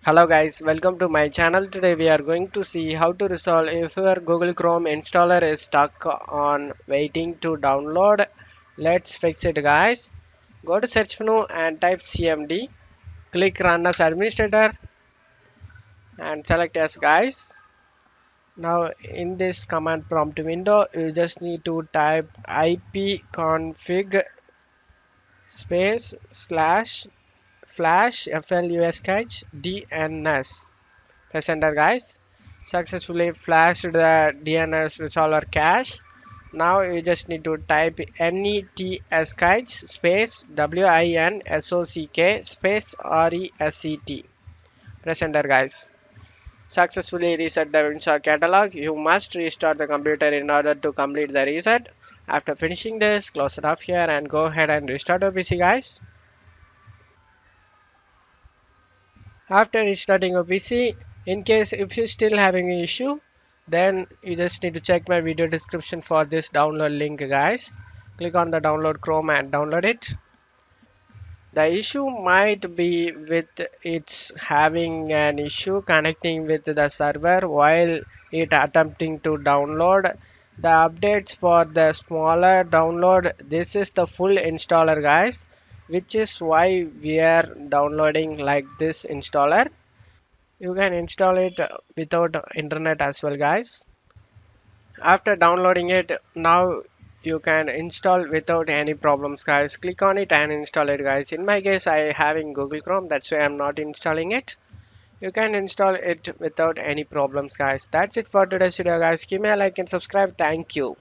Hello guys, welcome to my channel. Today we are going to see how to resolve if your Google Chrome installer is stuck on waiting to download. Let's fix it guys. Go to search menu and type cmd. Click run as administrator and select yes guys. Now in this command prompt window you just need to type ipconfig space slash flash flush dns. Press enter guys. Successfully flashed the DNS resolver cache. Now you just need to type netsketch space winsock space reset. Press enter guys. Successfully reset the Winsock catalog. You must restart the computer in order to complete the reset. After finishing this, close it off here and go ahead and restart your PC guys. After restarting your PC, in case if you're still having an issue, then you just need to check my video description for this download link guys. Click on the download Chrome and download it. The issue might be with it's having an issue connecting with the server while it attempting to download the updates for the smaller download. This is the full installer guys, which is why we are downloading like this installer. You can install it without internet as well guys. After downloading it, now you can install without any problems guys. Click on it and install it guys. In my case I having Google Chrome, that's why I'm not installing it. You can install it without any problems guys. That's it for today's video guys. Give me a like and subscribe. Thank you.